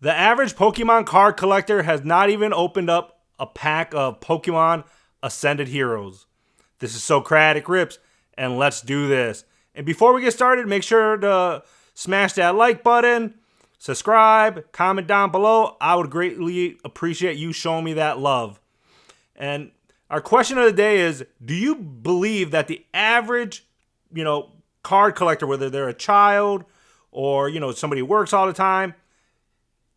The average Pokemon card collector has not even opened up a pack of Pokemon Ascended Heroes. This is Socratic Rips, and let's do this. And before we get started, make sure to smash that like button, subscribe, comment down below. I would greatly appreciate you showing me that love. And our question of the day is, do you believe that the average, card collector, whether they're a child or, somebody who works all the time,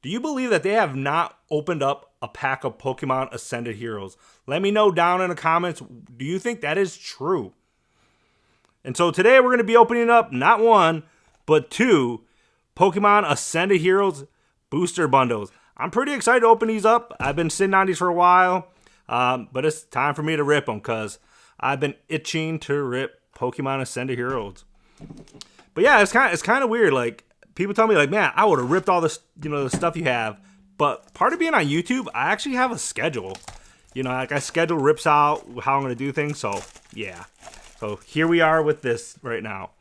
do you believe that they have not opened up a pack of Pokemon Ascended Heroes? Let me know down in the comments. Do you think that is true? And so today we're going to be opening up not one, but two Pokemon Ascended Heroes booster bundles. I'm pretty excited to open these up. I've been sitting on these for a while, but it's time for me to rip them because I've been itching to rip Pokemon Ascended Heroes. But yeah, it's kind of weird. Like, people tell me, like, man, I would have ripped all this, the stuff you have. But part of being on YouTube, I actually have a schedule. Like I schedule rips out how I'm going to do things. So, yeah. So here we are with this right now.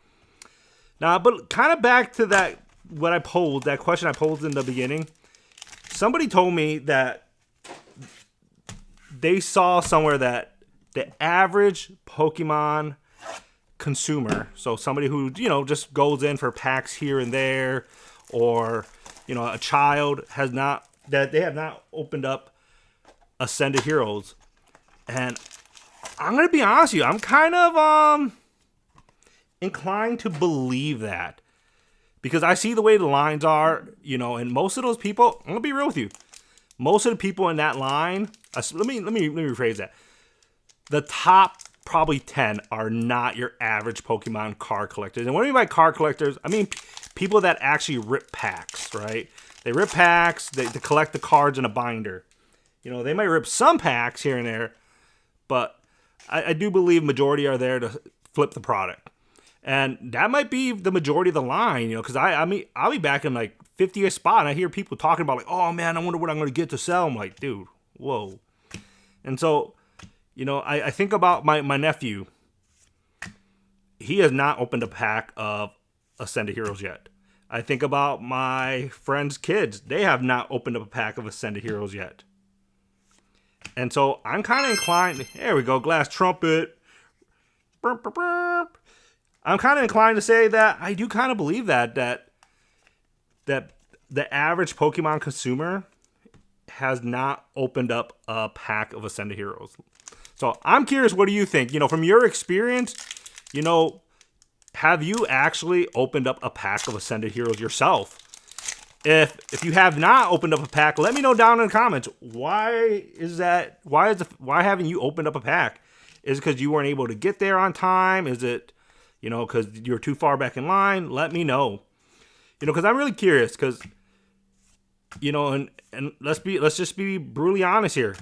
Now, but kind of back to that question I posed in the beginning. Somebody told me that they saw somewhere that the average Pokemon consumer, so somebody who just goes in for packs here and there, or a child have not opened up Ascended Heroes. And I'm gonna be honest with you, I'm kind of inclined to believe that, because I see the way the lines are, and most of those people, I'm gonna be real with you, most of the people in that line, let me rephrase that, the top probably 10 are not your average Pokemon card collectors. And what I mean by card collectors, I mean people that actually rip packs, right? They rip packs, they collect the cards in a binder. They might rip some packs here and there, but I do believe majority are there to flip the product. And that might be the majority of the line, because I'll be back in like 50th spot and I hear people talking about like, oh man, I wonder what I'm going to get to sell. I'm like, dude, whoa. And so, I think about my nephew. He has not opened a pack of Ascended Heroes yet. I think about my friend's kids. They have not opened up a pack of Ascended Heroes yet. And so I'm kind of inclined. There we go, glass trumpet. Burp, burp, burp. I'm kind of inclined to say that I do kind of believe that the average Pokemon consumer has not opened up a pack of Ascended Heroes. So I'm curious, what do you think? From your experience, have you actually opened up a pack of Ascended Heroes yourself? If you have not opened up a pack, let me know down in the comments. Why is that? Why haven't you opened up a pack? Is it because you weren't able to get there on time? Is it, because you're too far back in line? Let me know. Because I'm really curious. Because, and let's just be brutally honest here.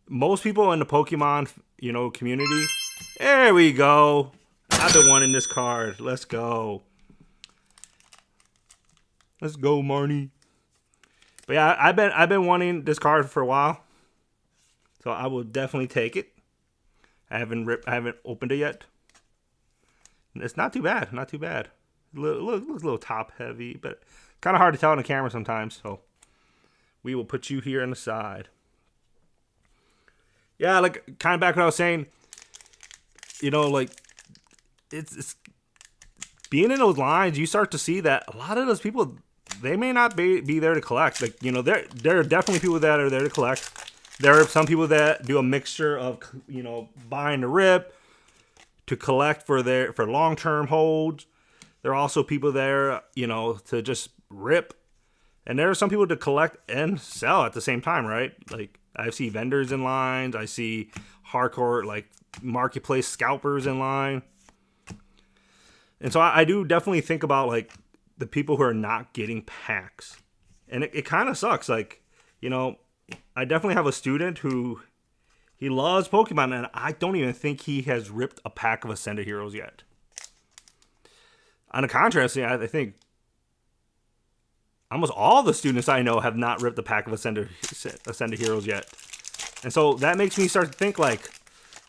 Most people in the Pokemon, community. There we go. I've been wanting this card. Let's go. Let's go, Marnie. But yeah, I've been wanting this card for a while, so I will definitely take it. I haven't opened it yet. It's not too bad. Not too bad. Looks a little top heavy, but kind of hard to tell on the camera sometimes. So we will put you here on the side. Yeah, like kind of back what I was saying. Like it's being in those lines, you start to see that a lot of those people, they may not be there to collect. Like, there are definitely people that are there to collect. There are some people that do a mixture of, buying to rip, to collect for long-term holds. There are also people there, to just rip. And there are some people to collect and sell at the same time, right? Like, I see vendors in lines. I see hardcore, like, marketplace scalpers in line. And so I do definitely think about, like, the people who are not getting packs. And it kind of sucks. Like, I definitely have a student who, he loves Pokemon, and I don't even think he has ripped a pack of Ascended Heroes yet. On the contrast, I think almost all the students I know have not ripped a pack of Ascended Heroes yet. And so that makes me start to think, like,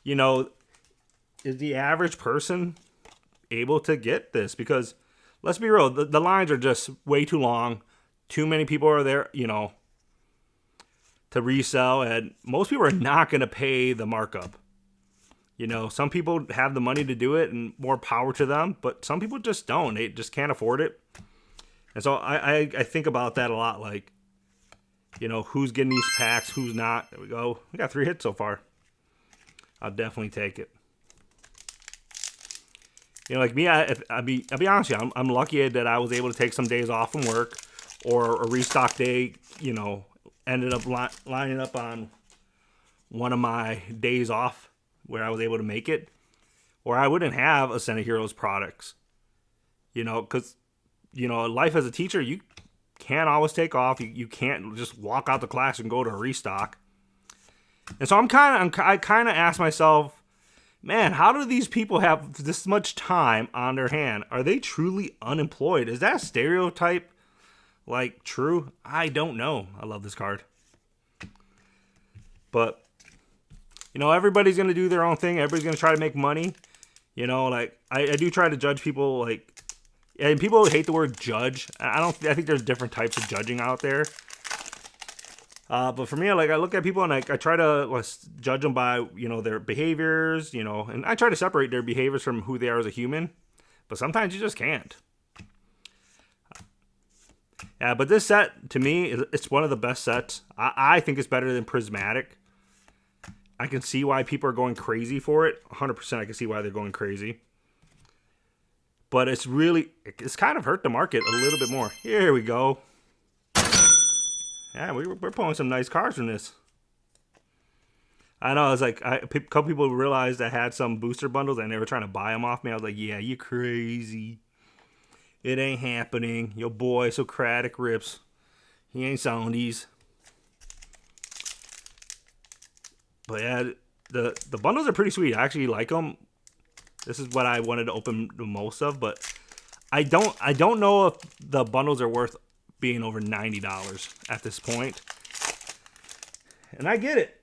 is the average person able to get this? Because let's be real, the lines are just way too long. too many people are there, to resell, and most people are not going to pay the markup. Some people have the money to do it and more power to them, but some people just don't. They just can't afford it. And so I think about that a lot, like, who's getting these packs, who's not. There we go. We got 3 hits so far. I'll definitely take it. Like me, I'll be honest with you, I'm lucky that I was able to take some days off from work, or a restock day, ended up lining up on one of my days off where I was able to make it, or I wouldn't have Ascended Heroes products. Because, life as a teacher, you can't always take off. You can't just walk out the class and go to a restock. And so I kind of ask myself, man, how do these people have this much time on their hand? Are they truly unemployed? Is that stereotype, like, true? I don't know. I love this card. But, everybody's going to do their own thing. Everybody's going to try to make money. Like, I do try to judge people, like, and people hate the word judge. I think there's different types of judging out there. But for me, like, I look at people and I try to judge them by, their behaviors, and I try to separate their behaviors from who they are as a human. But sometimes you just can't. Yeah, but this set, to me, it's one of the best sets. I think it's better than Prismatic. I can see why people are going crazy for it. 100% I can see why they're going crazy. But it's kind of hurt the market a little bit more. Here we go. Yeah, we're pulling some nice cards from this. I know, it's like, a couple people realized I had some booster bundles and they were trying to buy them off me. I was like, yeah, you crazy. It ain't happening. Your boy, Socratic Rips. He ain't selling these. But yeah, the bundles are pretty sweet. I actually like them. This is what I wanted to open the most of, but I don't know if the bundles are worth being over $90 at this point. And I get it.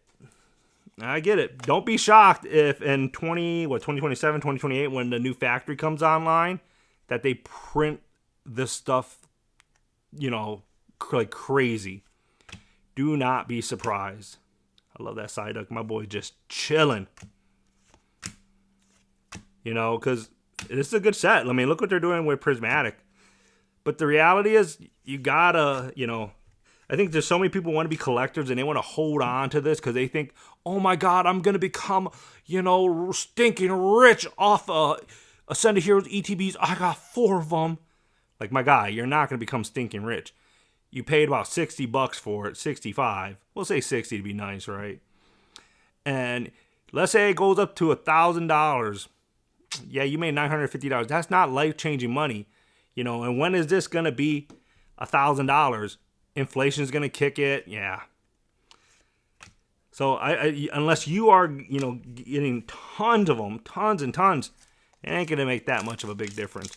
Don't be shocked if in 2027, 2028, when the new factory comes online, that they print this stuff, like crazy. Do not be surprised. I love that Psyduck. My boy just chilling. Because this is a good set. I mean, look what they're doing with Prismatic. But the reality is, you gotta, I think there's so many people want to be collectors and they want to hold on to this because they think, oh my God, I'm going to become, stinking rich off Ascended Heroes ETBs. I got 4 of them. Like, my guy, you're not going to become stinking rich. You paid about $60 for it, 65. We'll say 60 to be nice, right? And let's say it goes up to $1,000. Yeah, you made $950. That's not life-changing money. And when is this going to be $1,000? Inflation's going to kick it. Yeah. So I unless you are, getting tons of them, tons and tons, it ain't going to make that much of a big difference.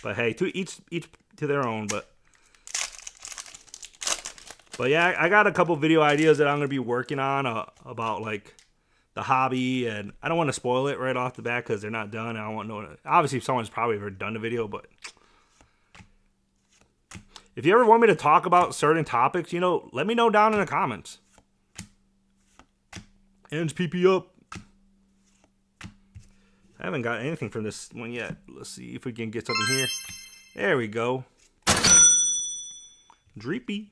But hey, to each to their own. But yeah, I got a couple video ideas that I'm going to be working on about, like, the hobby, and I don't want to spoil it right off the bat because they're not done. I don't want to know. Obviously, someone's probably already done the video, but if you ever want me to talk about certain topics, let me know down in the comments. Hands PP up. I haven't got anything from this one yet. Let's see if we can get something here. There we go. Dreepy.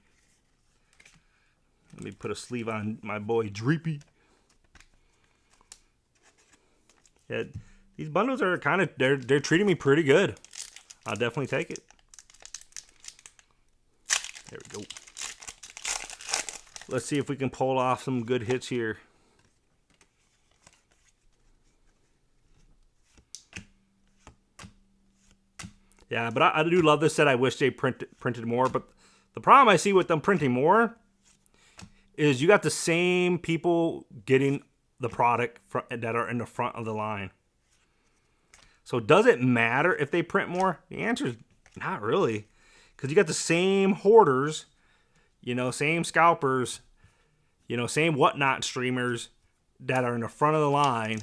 Let me put a sleeve on my boy Dreepy. Yeah, these bundles are they're treating me pretty good. I'll definitely take it. There we go. Let's see if we can pull off some good hits here. Yeah, but I do love this set. I wish they printed more. But the problem I see with them printing more is you got the same people getting the product that are in the front of the line. So does it matter if they print more? The answer is not really. Because you got the same hoarders, same scalpers, same whatnot streamers that are in the front of the line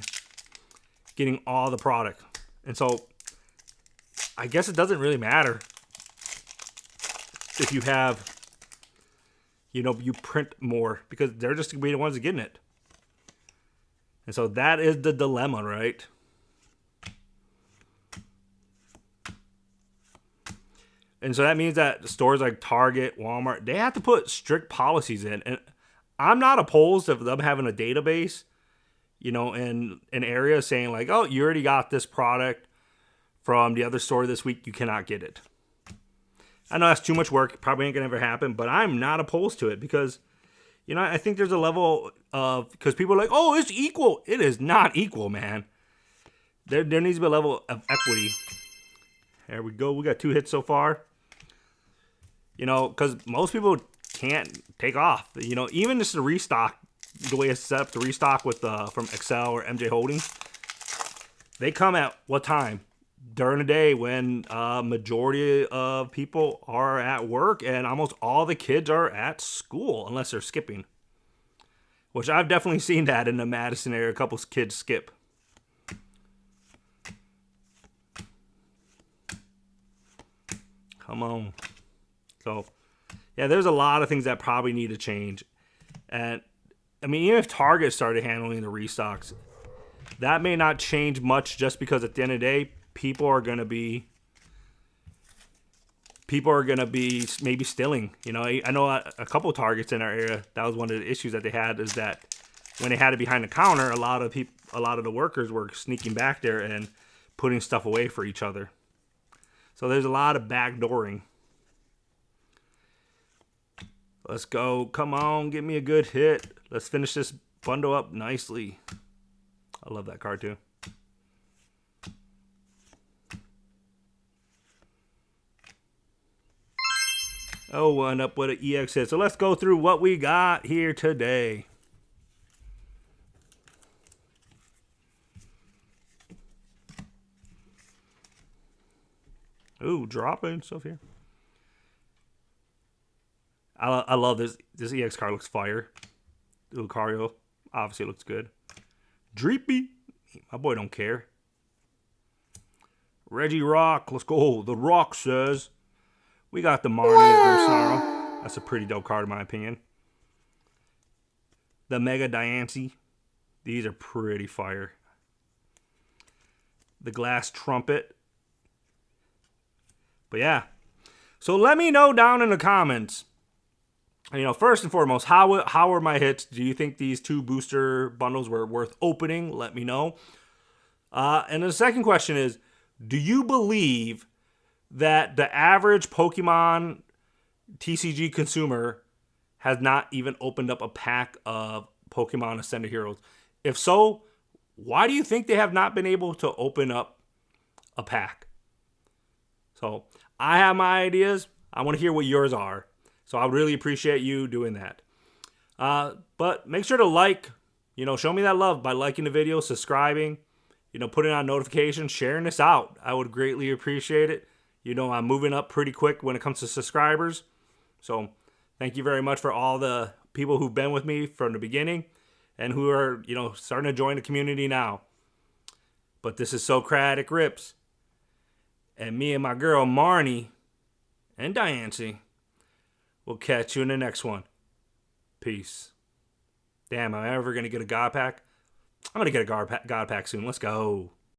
getting all the product. And so I guess it doesn't really matter. if you have, you print more, because they're just going to be the ones getting it. And so that is the dilemma, right? And so that means that stores like Target, Walmart, they have to put strict policies in. And I'm not opposed to them having a database, in an area saying like, oh, you already got this product from the other store this week, you cannot get it. I know that's too much work, probably ain't gonna ever happen, but I'm not opposed to it because, I think there's a level of, because people are like, oh, it's equal. It is not equal, man. There needs to be a level of equity. There we go. We got 2 hits so far. Because most people can't take off. Even just the restock, the way it's set up, the restock with from Excel or MJ Holdings, they come at what time? During the day when majority of people are at work and almost all the kids are at school, unless they're skipping. Which I've definitely seen that in the Madison area. A couple kids skip. Come on. So, yeah, there's a lot of things that probably need to change. And, even if Target started handling the restocks, that may not change much just because at the end of the day, people are going to be maybe stealing. I know a couple of Targets in our area, that was one of the issues that they had, is that when they had it behind the counter, a lot of the workers were sneaking back there and putting stuff away for each other. So there's a lot of backdooring. Let's go. Come on, give me a good hit. Let's finish this bundle up nicely. I love that card too. Oh, we'll end up with an EX hit. So let's go through what we got here today. Ooh, dropping stuff here. I love this. This EX card looks fire. Lucario obviously looks good. Dreepy, my boy don't care. Reggie Rock, let's go. The Rock says. We got the Marnie Snarl. That's a pretty dope card in my opinion. The Mega Diancie. These are pretty fire. The Glass Trumpet. But yeah. So let me know down in the comments. First and foremost, how were my hits? Do you think these 2 booster bundles were worth opening? Let me know. And the second question is, do you believe that the average Pokemon TCG consumer has not even opened up a pack of Pokemon Ascended Heroes? If so, why do you think they have not been able to open up a pack? So I have my ideas. I want to hear what yours are. So I would really appreciate you doing that. But make sure to like, show me that love by liking the video, subscribing, putting on notifications, sharing this out. I would greatly appreciate it. I'm moving up pretty quick when it comes to subscribers. So thank you very much for all the people who've been with me from the beginning and who are, starting to join the community now. But this is Socratic Rips. And me and my girl Marnie and Diancie will catch you in the next one. Peace. Damn, am I ever going to get a God Pack? I'm going to get a God Pack soon. Let's go.